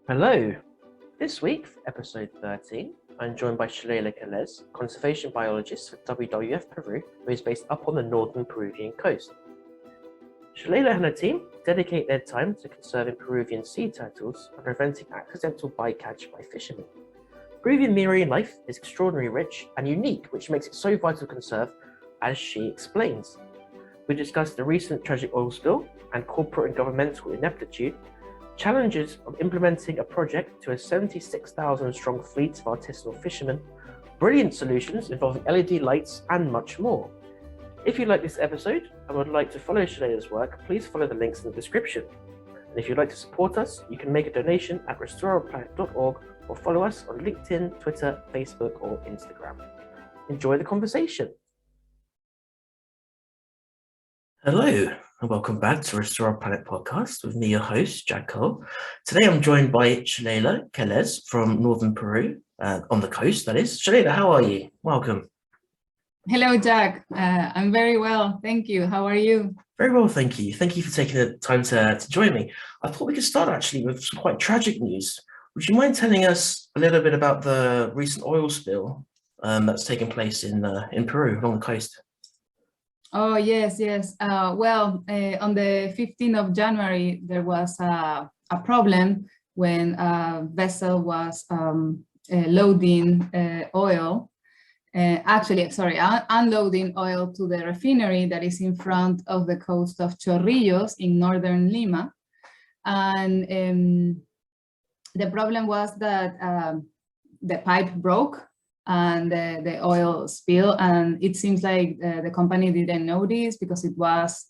Hello. This week, for episode 13, I'm joined by Shaleyla Kelez, conservation biologist for WWF Peru, who is based up on the northern Peruvian coast. Shaleyla and her team dedicate their time to conserving Peruvian sea turtles and preventing accidental bycatch by fishermen. Peruvian marine life is extraordinarily rich and unique, which makes it so vital to conserve, as she explains. We discuss the recent tragic oil spill and corporate and governmental ineptitude, challenges of implementing a project to a 76,000 strong fleet of artisanal fishermen, brilliant solutions involving LED lights, and much more. If you like this episode and would like to follow Shaleyla's work, please follow the links in the description. And if you'd like to support us, you can make a donation at restoreourplanet.org or follow us on LinkedIn, Twitter, Facebook, or Instagram. Enjoy the conversation. Hello, and welcome back to Restore Our Planet podcast with me, your host, Jack Cole. Today I'm joined by Shaleyla Kelez from northern Peru, on the coast, that is. Shaleyla, how are you? Welcome. Hello, Jack. I'm very well, thank you. How are you? Very well, thank you. Thank you for taking the time to join me. I thought we could start actually with some quite tragic news. Would you mind telling us a little bit about the recent oil spill that's taken place in Peru, along the coast? Oh, yes. On the 15th of January, there was a problem when a vessel was loading oil. Unloading oil to the refinery that is in front of the coast of Chorrillos in northern Lima. And the problem was that the pipe broke and the oil spill, and it seems like the company didn't notice because it was,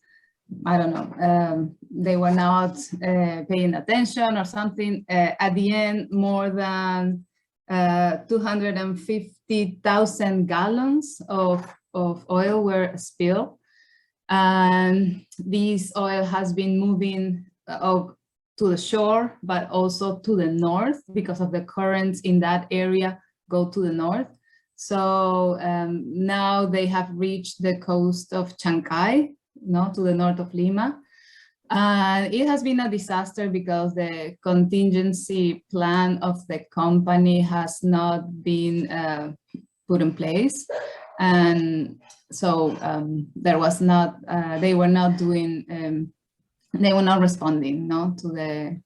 they were not paying attention or something. At the end, more than 250,000 gallons of oil were spilled, and this oil has been moving to the shore, but also to the north because of the currents in that area go to the north. So now they have reached the coast of Chancay, to the north of Lima. And it has been a disaster because the contingency plan of the company has not been put in place. And so they were not responding to the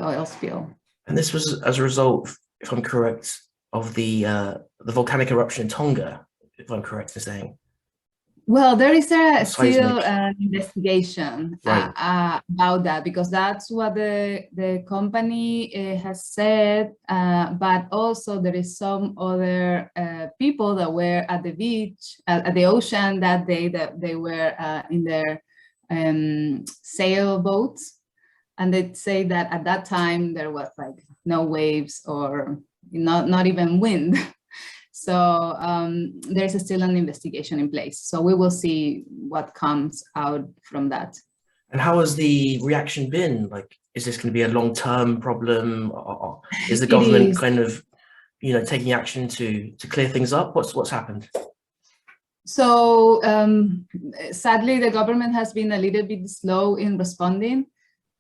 oil spill. And this was as a result, if I'm correct, of the volcanic eruption in Tonga, if I'm correct in saying. Well, there is still an investigation about that, because that's what the company has said, but also there is some other people that were at the beach, at the ocean that day, that they were in their sailboats, and they say that at that time there was like no waves or not even wind. So there's still an investigation in place. So we will see what comes out from that. And how has the reaction been? Like, is this going to be a long-term problem? Or is the government kind of, taking action to clear things up? What's happened? So sadly, the government has been a little bit slow in responding.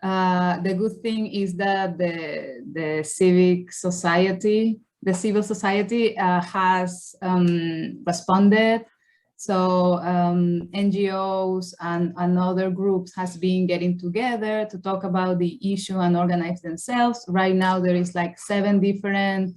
The good thing is that the civil society has responded. So NGOs and other groups has been getting together to talk about the issue and organize themselves. Right now, there is like 7 different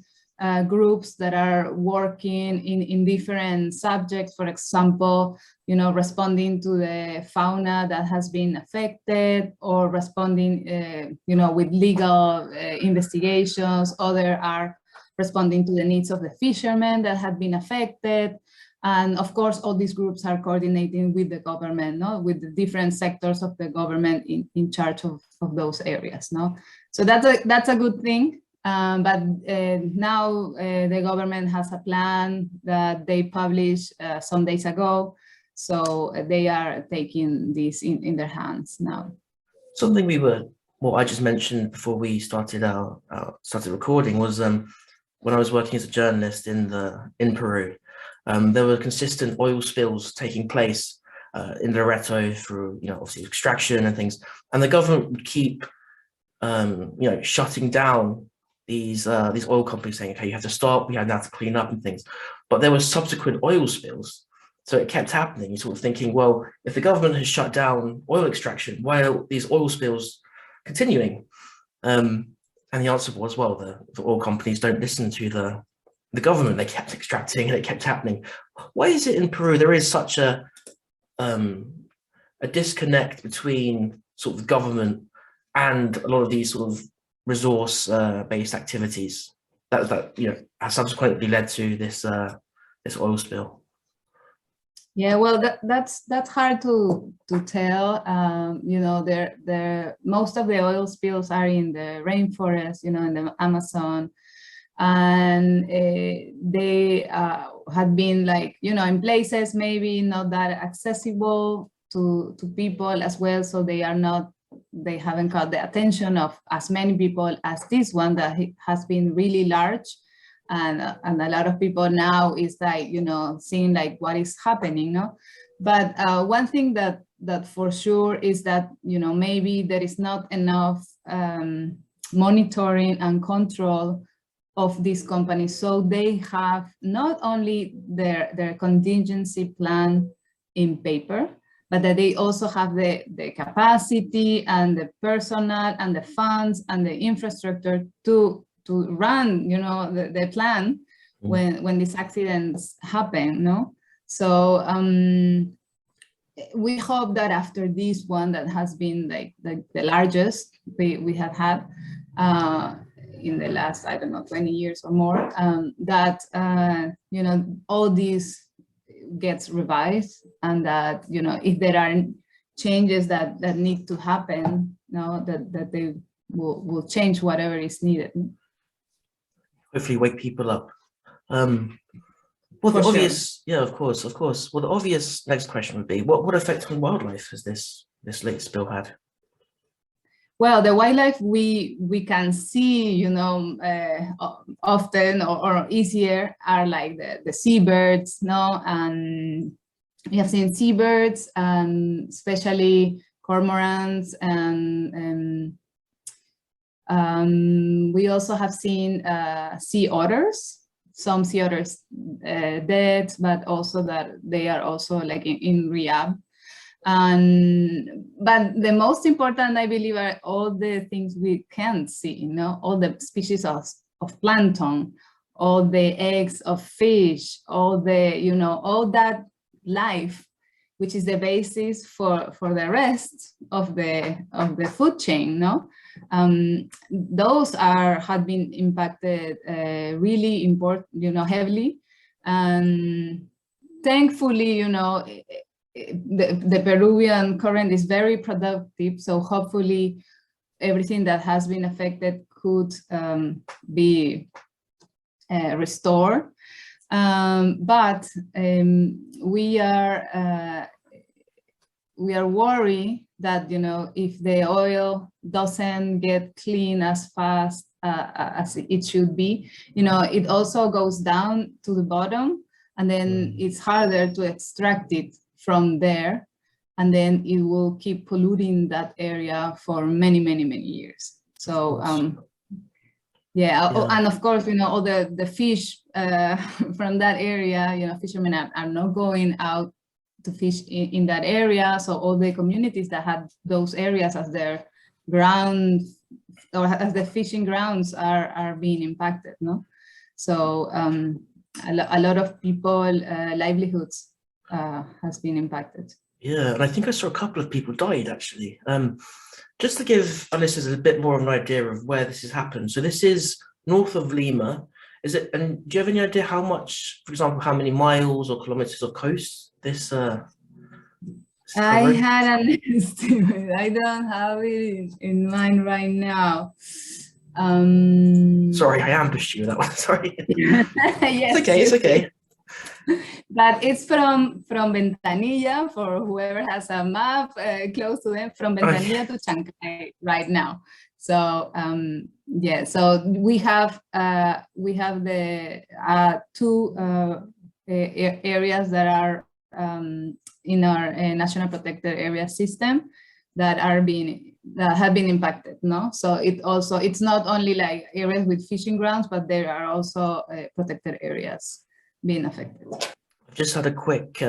groups that are working in different subjects. For example, responding to the fauna that has been affected, or responding, with legal investigations. Others are responding to the needs of the fishermen that have been affected. And of course, all these groups are coordinating with the government, with the different sectors of the government in charge of those areas. So that's a good thing. But now the government has a plan that they published some days ago. So they are taking this in their hands now. Something I just mentioned before we started recording was when I was working as a journalist in Peru, there were consistent oil spills taking place in Loreto through, obviously extraction and things, and the government would keep shutting down these oil companies, saying, okay, you have to stop, we have now to clean up and things. But there were subsequent oil spills. So it kept happening. You're sort of thinking, well, if the government has shut down oil extraction, why are these oil spills continuing? And the answer was, well, the oil companies don't listen to the government. They kept extracting and it kept happening. Why is it in Peru there is such a disconnect between sort of the government and a lot of these sort of resource-based activities that has subsequently led to this oil spill? Yeah, well, that's hard to tell. Most of the oil spills are in the rainforest, in the Amazon, and they had been in places maybe not that accessible to people as well, so they haven't caught the attention of as many people as this one that has been really large. And a lot of people now is seeing what is happening, no? But one thing that for sure is that maybe there is not enough monitoring and control of these companies, so they have not only their contingency plan in paper, but that they also have the capacity and the personnel and the funds and the infrastructure to run, the plan when these accidents happen, no? So we hope that after this one that has been the largest we have had in the last, I don't know, 20 years or more, that, all this gets revised, and that, if there are changes that need to happen, that they will change whatever is needed. Hopefully wake people up. Well, the obvious, yeah, of course. Well, the obvious next question would be, what effect on wildlife has this late spill had? Well, the wildlife we can see, often or easier are like the seabirds, no? And we have seen seabirds, and especially cormorants, and we also have seen sea otters. Some sea otters dead, but also that they are also in rehab. But the most important, I believe, are all the things we can't see, all the species of plankton, all the eggs of fish, all the, all that life, which is the basis for the rest of the food chain, no? Those have been impacted really important, heavily, and thankfully, the Peruvian current is very productive, so hopefully everything that has been affected could be restored. But we are worried that, if the oil doesn't get clean as fast as it should be, it also goes down to the bottom, and then it's harder to extract it from there, and then it will keep polluting that area for many, many, many years. So yeah, and of course, all the fish from that area, fishermen are not going out to fish in that area. So all the communities that had those areas as their grounds or as the fishing grounds are being impacted, no? So a lot of people, livelihoods has been impacted. Yeah, and I think I saw a couple of people died, actually. Just to give our listeners a bit more of an idea of where this has happened. So this is north of Lima. Is it? And do you have any idea how much, for example, how many miles or kilometers of coast this? I had an estimate. I don't have it in mind right now. Sorry, I ambushed you with that one. Sorry. Yes, it's okay. But it's from Ventanilla, for whoever has a map close to them, from Ventanilla to Chancay right now. So yeah, so we have the two areas that are in our national protected area system that are being have been impacted, no? So it's not only like areas with fishing grounds, but there are also protected areas being affected. I've just had a quick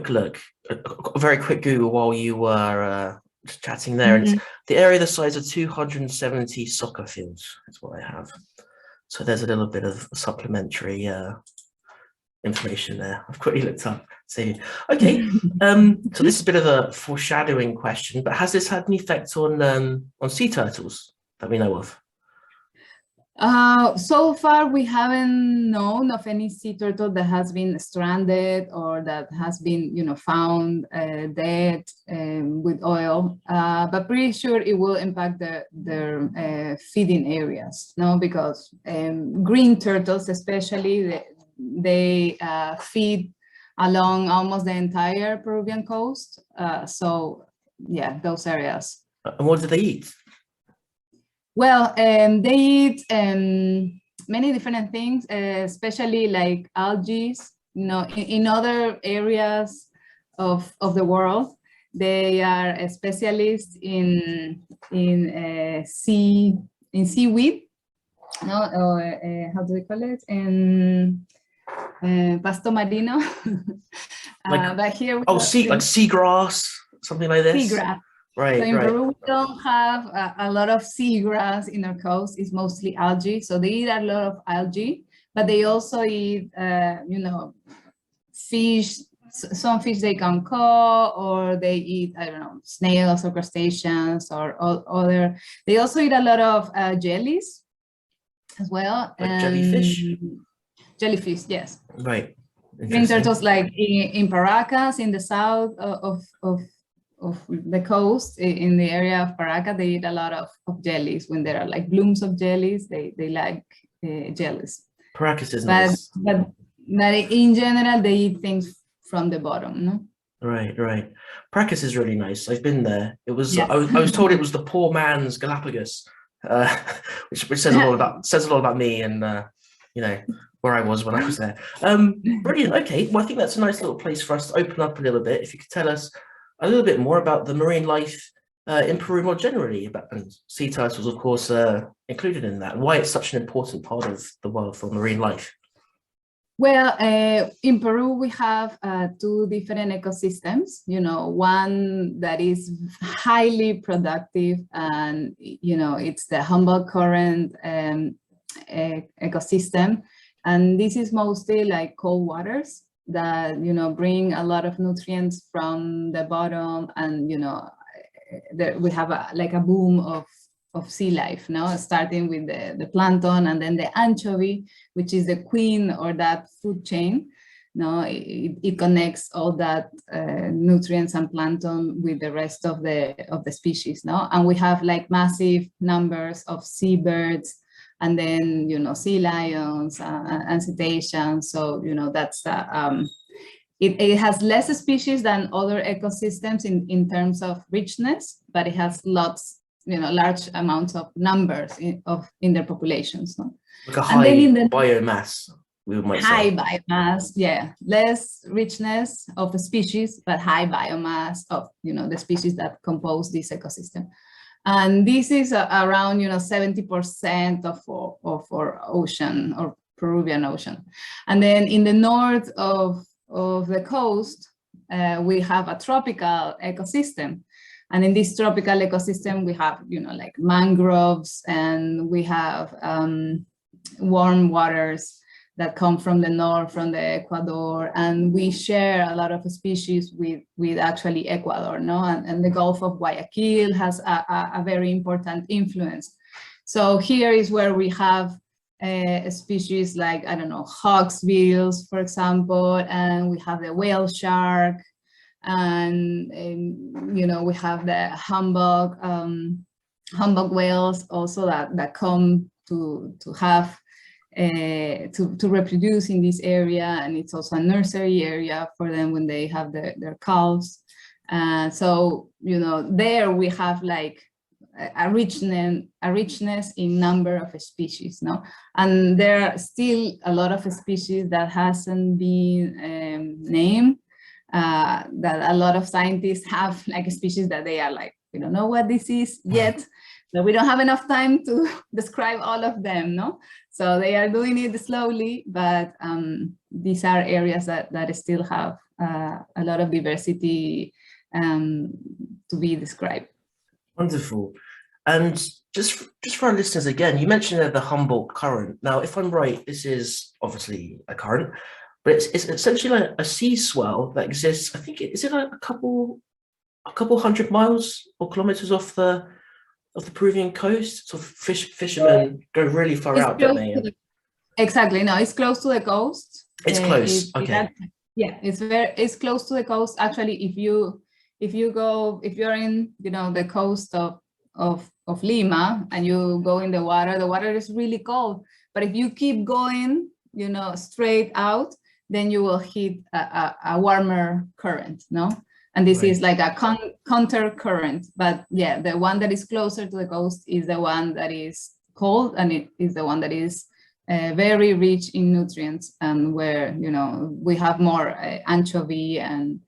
look, a very quick Google while you were just chatting there. And it's the area the size of 270 soccer fields is what I have. So there's a little bit of supplementary information there. I've quickly looked up. See, okay. So this is a bit of a foreshadowing question, but has this had any effect on sea turtles that we know of? So far, we haven't known of any sea turtle that has been stranded or that has been, you know, found dead with oil. But pretty sure it will impact their feeding areas, no? Because green turtles, especially, they feed along almost the entire Peruvian coast. So yeah, those areas. And what do they eat? Well, they eat many different things, especially like algae. You know, in other areas of the world, they are specialists in seaweed. No, or how do they call it? Pasto marino. But here, like seagrass, something like this. Seagrass. Right, so in right. Peru, we don't have a lot of seagrass in our coast. It's mostly algae. So they eat a lot of algae, but they also eat, you know, fish. Some fish they can cook, or they eat, I don't know, snails or crustaceans or other. They also eat a lot of jellies as well. Like jellyfish? Jellyfish, yes. Right. Green turtles, like in Paracas, in the south of the coast, in the area of Paracas, they eat a lot of jellies. When there are like blooms of jellies, they like jellies. Paracas is nice. But in general, they eat things from the bottom, no? Right, right. Paracas is really nice. I've been there. It was. Yeah. I was told it was the poor man's Galapagos, which says a lot about me and you know, where I was when I was there. Brilliant. Okay. Well, I think that's a nice little place for us to open up a little bit. If you could tell us a little bit more about the marine life in Peru more generally, and sea turtles, of course, included in that, and why it's such an important part of the world for marine life. Well, in Peru, we have two different ecosystems, you know, one that is highly productive, and, you know, it's the Humboldt current ecosystem. And this is mostly like cold waters that, you know, bring a lot of nutrients from the bottom, and, you know, we have like a boom of sea life, no? Starting with the plankton, and then the anchovy, which is the queen or that food chain. No, it connects all that nutrients and plankton with the rest of the species, no? And we have like massive numbers of seabirds, and then, you know, sea lions and cetaceans. So, you know, that's it has less species than other ecosystems in terms of richness, but it has lots, you know, large amounts of numbers in their populations. No? Like a high biomass, we might say. High biomass, yeah. Less richness of the species, but high biomass of, you know, the species that compose this ecosystem. And this is around, you know, 70% of our ocean, or Peruvian ocean. And then in the north of the coast, we have a tropical ecosystem. And in this tropical ecosystem, we have, you know, like mangroves, and we have warm waters that come from the north, from the Ecuador, and we share a lot of species with actually Ecuador, no? And the Gulf of Guayaquil has a very important influence. So here is where we have species like, I don't know, hawksbills, for example, and we have the whale shark, and you know, we have the Humboldt whales also that come to have to reproduce in this area, and it's also a nursery area for them when they have their calves. So, you know, there we have like a richness in number of species, no? And there are still a lot of species that hasn't been named, that a lot of scientists have like species that they are like We don't know what this is yet, but we don't have enough time to describe all of them, no? So they are doing it slowly, but these are areas that still have a lot of diversity to be described. Wonderful. And just for our listeners again, you mentioned the Humboldt current. Now, if I'm right, this is obviously a current, but it's essentially like a sea swell that exists. I think is it like a couple hundred miles or kilometers off the Peruvian coast. So fishermen go really far out, don't they? Exactly. No, it's close to the coast. It's close. Okay. Yeah, it's close to the coast. Actually, if you're in, the coast of Lima and you go in the water is really cold. But if you keep going, straight out, then you will hit a warmer current, no? And this is like a counter current. But yeah, the one that is closer to the coast is the one that is cold, and it is the one that is very rich in nutrients, and where we have more anchovy and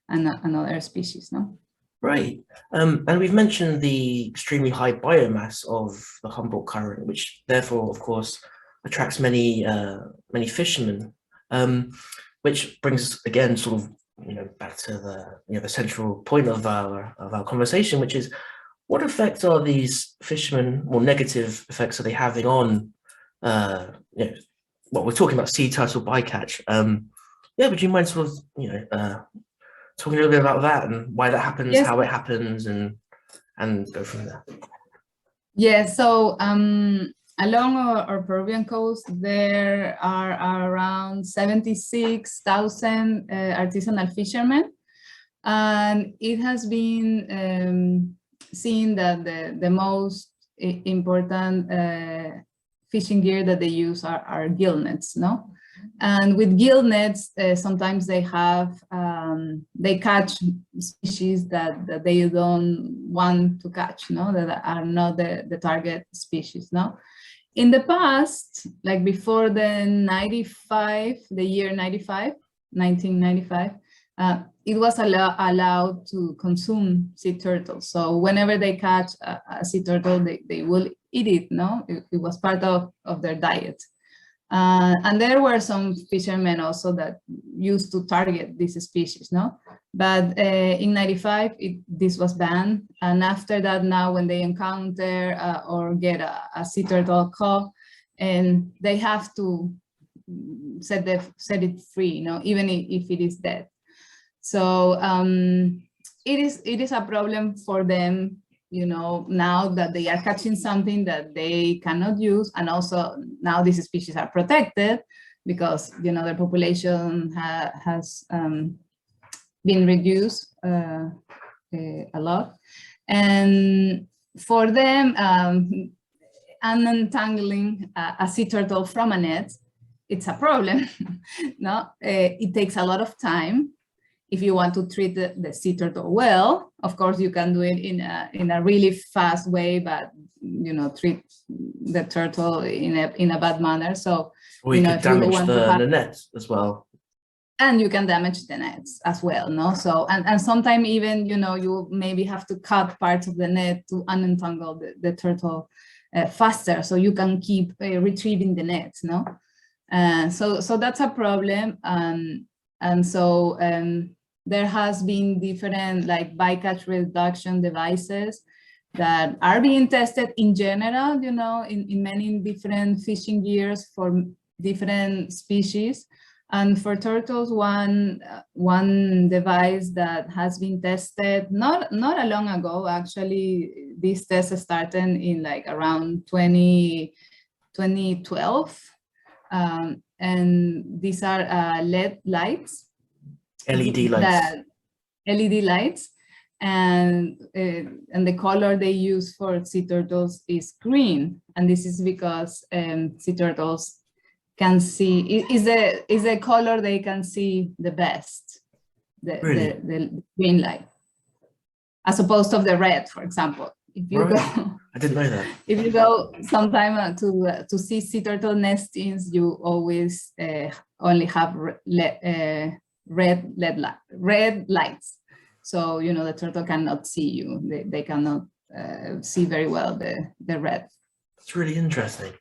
other species, no? Right, and we've mentioned the extremely high biomass of the Humboldt current, which therefore, of course, attracts many fishermen, which brings us again sort of back to the central point of our conversation, which is what effect are these fishermen, or negative effects are they having on we're talking about sea turtle bycatch. Would you mind sort of talking a little bit about that and why that happens, how it happens, and go from there? Yeah, so along our Peruvian coast, there are around 76,000 artisanal fishermen, and it has been seen that the most important fishing gear that they use are gill nets, no? And with gill nets, sometimes they catch species that they don't want to catch, no? That are not the target species, no? In the past, like before the year 1995, it was allowed to consume sea turtles. So whenever they catch a sea turtle, they will eat it, no? It was part of their diet. And there were some fishermen also that used to target these species, no? But in 95, this was banned. And after that, now when they encounter or get a sea turtle caught, and they have to set it free, even if it is dead. So it is a problem for them, now that they are catching something that they cannot use, and also now these species are protected because their population has been reduced a lot, and for them, untangling a sea turtle from a net, it's a problem. No, it takes a lot of time. If you want to treat the sea turtle well, of course you can do it in a really fast way, but treat the turtle in a bad manner. So you could damage the net as well. And you can damage the nets as well, no? So and sometimes even you maybe have to cut parts of the net to unentangle the turtle faster, so you can keep retrieving the nets, no? So that's a problem, and so there has been different like bycatch reduction devices that are being tested in general, in many different fishing gears for different species. And for turtles, one device that has been tested not a long ago, actually, these tests started in like around 2012, and these are LED lights. LED lights. LED lights, and the color they use for sea turtles is green, and this is because sea turtles can see is the color they can see the best, the green light, as opposed to the red, for example. If you go, I didn't know that. If you go sometime to see sea turtle nestings, you always only have red lights. So, the turtle cannot see you. They cannot see very well the red. It's really interesting.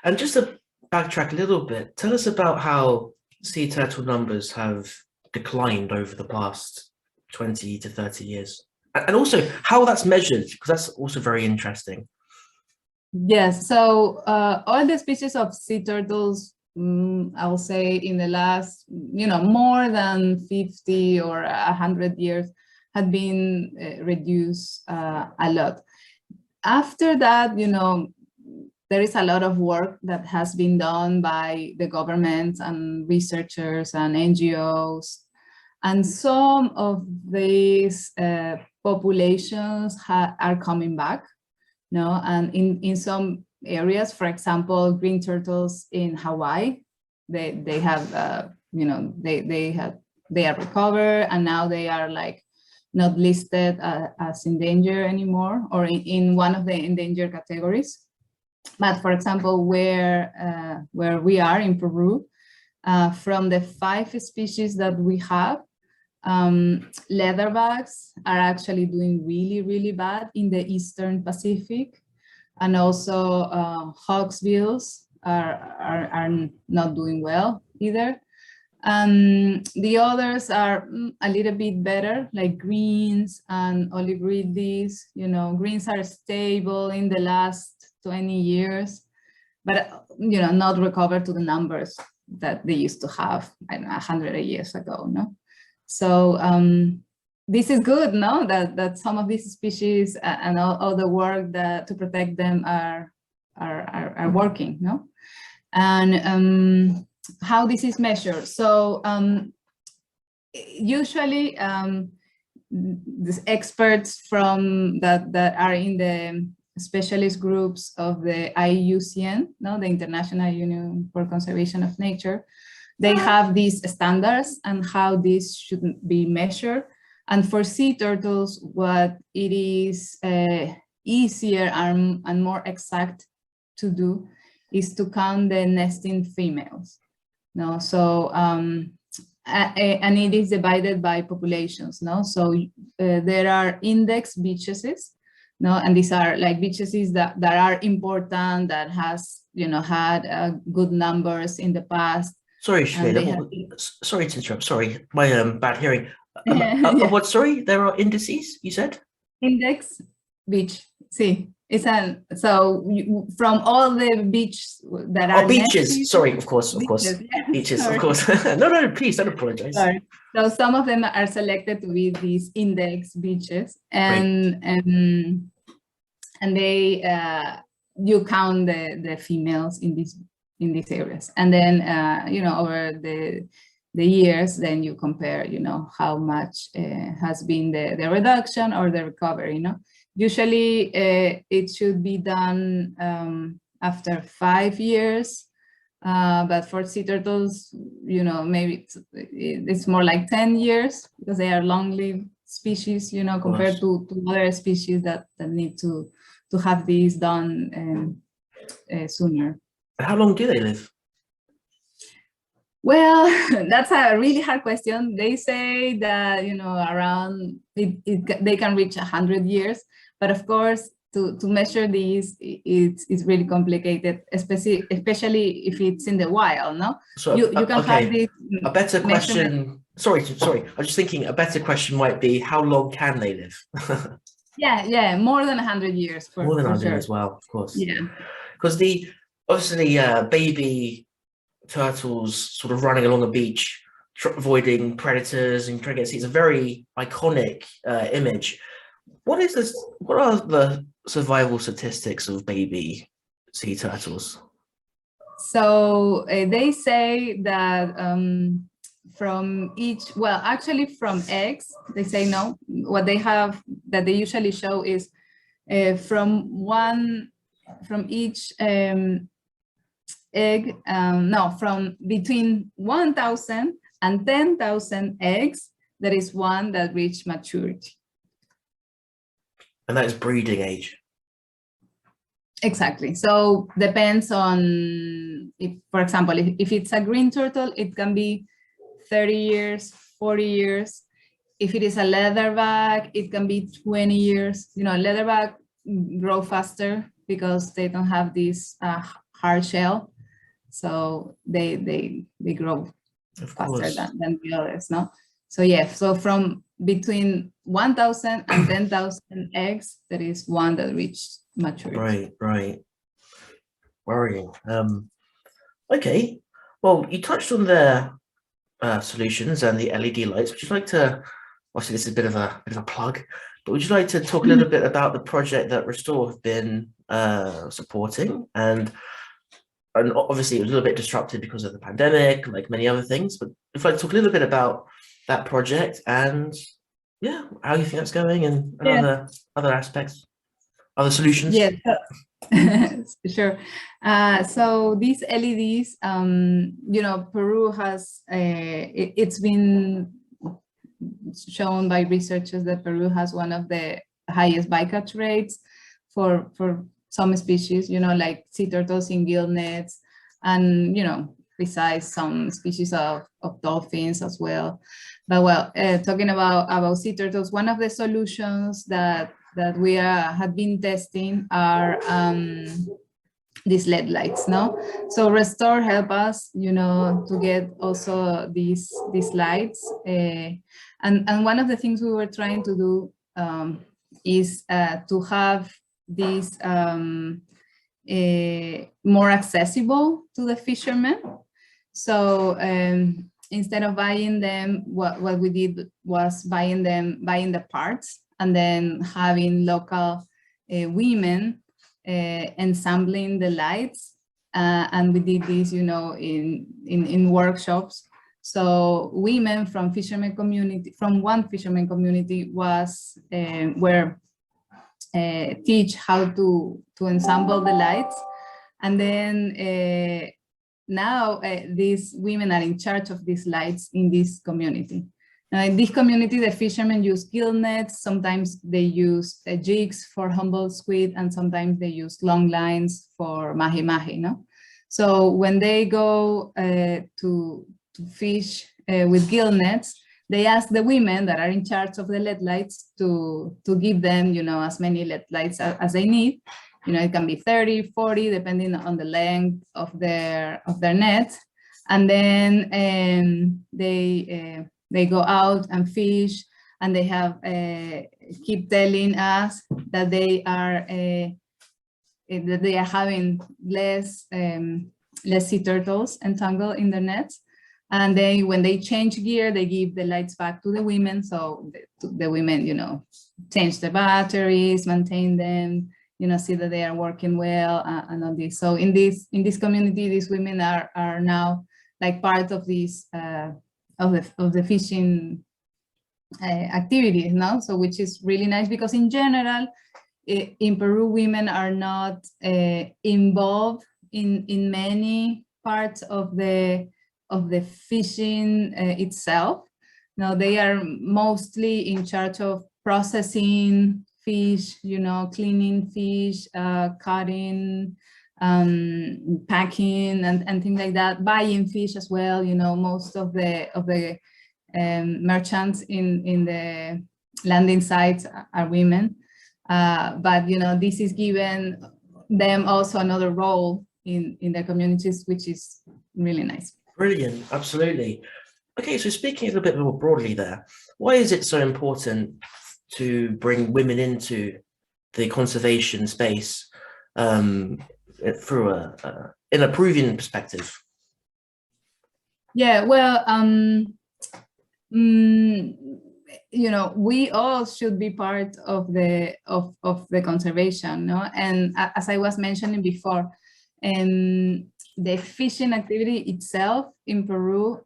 And just to backtrack a little bit, tell us about how sea turtle numbers have declined over the past 20 to 30 years. And also how that's measured, because that's also very interesting. Yes, so all the species of sea turtles, I'll say in the last, more than 50 or 100 years had been reduced a lot. After that, there is a lot of work that has been done by the governments and researchers and NGOs. And some of these populations are coming back. And in some areas, for example, green turtles in Hawaii, they have they are recovered, and now they are like not listed as in danger anymore, or in one of the endangered categories. But for example, where we are in Peru, from the 5 species that we have, leatherbacks are actually doing really, really bad in the Eastern Pacific, and also hawksbills are not doing well either. The others are a little bit better, like greens and olivirides. Greens are stable in the last 20 years, but not recovered to the numbers that they used to have 100 years ago. No. So this is good, no? That some of these species and all the work to protect them are working, no? And how this is measured. So usually these experts from that are in the specialist groups of the IUCN, no, the International Union for Conservation of Nature, they have these standards and how this should be measured. And for sea turtles, what it is easier and more exact to do is to count the nesting females. No, so and it is divided by populations. No, so there are index beaches. No, and these are like beaches that are important, that has had good numbers in the past. Sorry, Shaleyla, sorry to interrupt. Sorry, my bad hearing. What? Sorry, there are indices, you said? Index beach. See, it's from all the beaches that are beaches. nested, sorry, of course, yeah, beaches, sorry. of course. No, please don't apologize. Sorry. So some of them are selected to be these index beaches, and they you count the females in these areas, and then over the years, then you compare how much has been the reduction or the recovery. Usually it should be done after 5 years, but for sea turtles, maybe it's more like 10 years, because they are long-lived species, compared to other species that need to have these done sooner. How long do they live? Well, that's a really hard question. They say that around they can reach 100 years, but of course to measure these, it's really complicated, especially if it's in the wild. No, so you can have this. A better question. Sorry. I'm just thinking a better question might be, how long can they live? Yeah, more than 100 years. More than 100 sure. as well, of course. Yeah, because obviously baby turtles sort of running along a beach, avoiding predators and trying to get seeds, a very iconic image. What are the survival statistics of baby sea turtles? So they say that from eggs, they say no. What they have that they usually show is from each egg, from between 1,000 and 10,000 eggs, there is one that reached maturity. And that is breeding age. Exactly. So depends on, for example, if it's a green turtle, it can be 30 years, 40 years. if it is a leatherback, it can be 20 years. You know, leatherback grow faster because they don't have this hard shell. So they grow faster than the others, no? So yeah, so from between 1,000 and 10,000 eggs, there is one that reached maturity. Right. Worrying. Okay. Well, you touched on their solutions and the LED lights. Would you like to? Obviously, this is a bit of a plug, but would you like to talk a little bit about the project that Restore have been supporting? And obviously, it was a little bit disrupted because of the pandemic, like many other things. But if I talk a little bit about that project and yeah, how you think that's going and other aspects, other solutions. Yeah, sure. So these LEDs, you know, Peru has it's been shown by researchers that Peru has one of the highest bycatch rates for some species, you know, like sea turtles in gill nets, and you know, besides some species of dolphins as well. But well, talking about sea turtles, one of the solutions that we have been testing are these LED lights, no? So Restore help us, you know, to get also these lights. And one of the things we were trying to do is to have these more accessible to the fishermen. So instead of buying them, what we did was buying the parts and then having local women ensembling the lights. And we did this, you know, in workshops. So women from fishermen community, from one fisherman community was were teach how to ensemble the lights. And then now these women are in charge of these lights in this community. Now in this community, the fishermen use gill nets. Sometimes they use jigs for Humboldt squid, and sometimes they use long lines for mahi-mahi, no? So when they go to fish with gill nets, they ask the women that are in charge of the LED lights to give them, you know, as many LED lights as they need. You know, it can be 30, 40, depending on the length of their net. And then they go out and fish, and they have keep telling us that they are having less sea turtles entangled in the nets. And when they change gear, they give the lights back to the women. So the women, you know, change the batteries, maintain them, you know, see that they are working well, and all this. So in this community, these women are now like part of this of the fishing activities, no? So which is really nice, because in general, in Peru, women are not involved in many parts of the fishing itself. Now they are mostly in charge of processing fish, you know, cleaning fish, cutting, packing, and things like that, buying fish as well. You know, most of the merchants in the landing sites are women, but you know, this is given them also another role in their communities, which is really nice. Brilliant, absolutely. Okay, so speaking a little bit more broadly there, why is it so important to bring women into the conservation space through in a Peruvian perspective? Yeah, well, you know, we all should be part of the conservation, no? And as I was mentioning before, the fishing activity itself in Peru,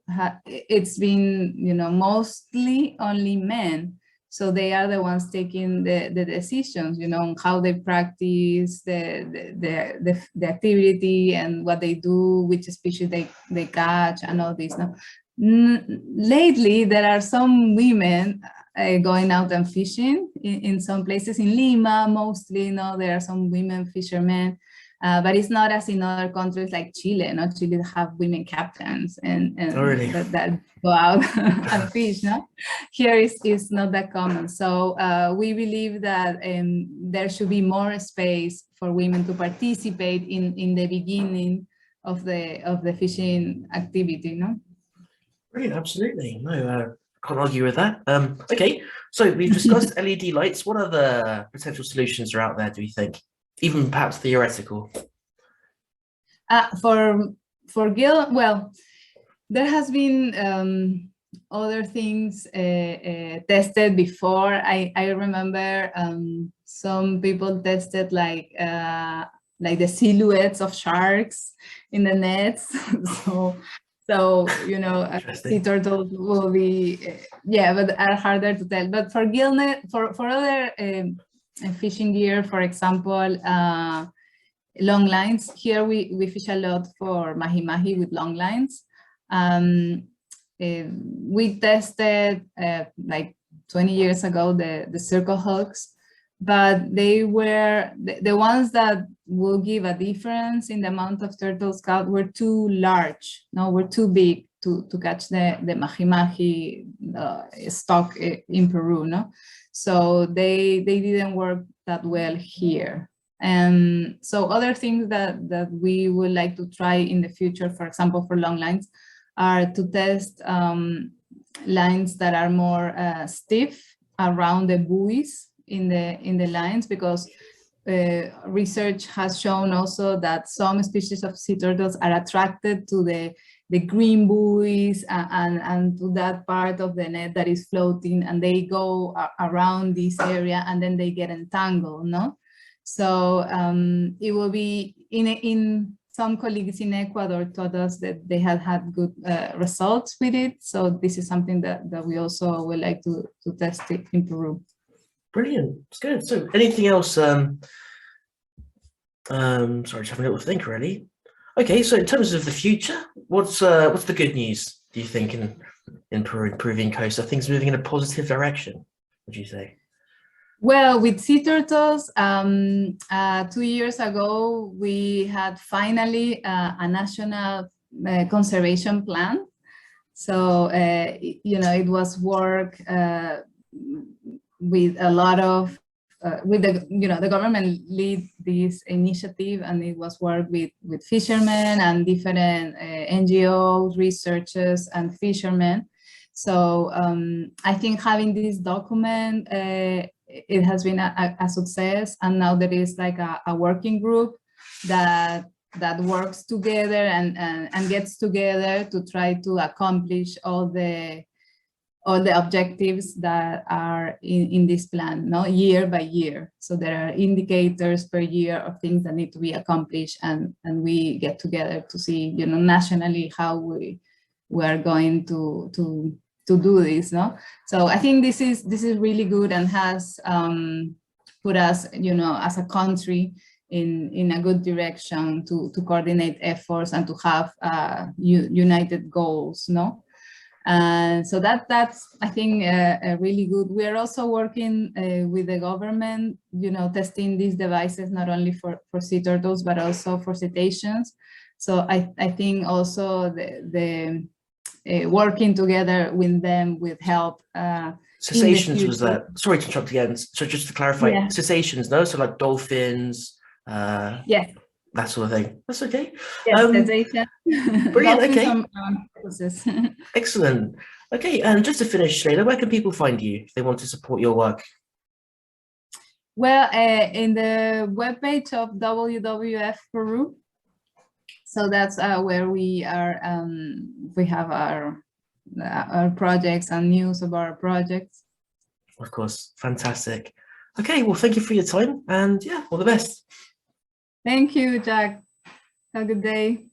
it's been, you know, mostly only men. So they are the ones taking the decisions, you know, on how they practice the activity and what they do, which species they catch, and all this. Now, lately, there are some women going out and fishing in some places. In Lima, mostly, you know, there are some women fishermen. But it's not as in other countries like Chile. No, Chile have women captains and really? that go out and fish. No, here is not that common. So we believe that there should be more space for women to participate in the beginning of the fishing activity. No. Brilliant, absolutely. No, can't argue with that. Okay, so we've discussed LED lights. What other potential solutions are out there, do you think? Even perhaps theoretical? For gill, well, there has been other things tested before. I remember some people tested like the silhouettes of sharks in the nets. So you know, sea turtles will be but are harder to tell. But for gill net, for other fishing gear, for example, long lines. Here we fish a lot for mahi-mahi with long lines. We tested like 20 years ago the circle hooks, but they were the ones that will give a difference in the amount of turtles caught were too large. No, were too big to catch the mahi-mahi stock in Peru. No, so they didn't work that well here. And so other things that we would like to try in the future, for example, for long lines, are to test lines that are more stiff around the buoys in the lines, because research has shown also that some species of sea turtles are attracted to the green buoys and to that part of the net that is floating, and they go around this area and then they get entangled. No. So it will be in some colleagues in Ecuador told us that they had good results with it. So this is something that we also would like to test it in Peru. Brilliant, it's good. So anything else? Sorry, just having a little think really. Okay, so in terms of the future, what's the good news, do you think, in Peru, in Peruvian coast? Are things moving in a positive direction, would you say? Well, with sea turtles, 2 years ago, we had finally a national conservation plan. So, you know, it was work with a lot of, with the government lead this initiative, and it was work with fishermen and different NGOs, researchers, and fishermen. So I think having this document, it has been a success, and now there is like a working group that works together and gets together to try to accomplish all the objectives that are in this plan, no, year by year. So there are indicators per year of things that need to be accomplished, and we get together to see, you know, nationally how we are going to do this, no? So I think this is really good and has put us, you know, as a country in a good direction to coordinate efforts and to have united goals, no? And so that's I think really good. We are also working with the government, you know, testing these devices not only for sea turtles but also for cetaceans. So I think also the working together with them with help. Cetaceans was that? Sorry to interrupt again. So just to clarify, yeah. Cetaceans, no? So like dolphins. Yes. That sort of thing. That's okay. Yes, cetaceans. Brilliant. Okay. Excellent. Okay, and just to finish, Shaleyla, where can people find you if they want to support your work? Well, in the webpage of WWF Peru. So that's where we are. We have our projects and news of our projects. Of course, fantastic. Okay, well, thank you for your time, and yeah, all the best. Thank you, Jack. Have a good day.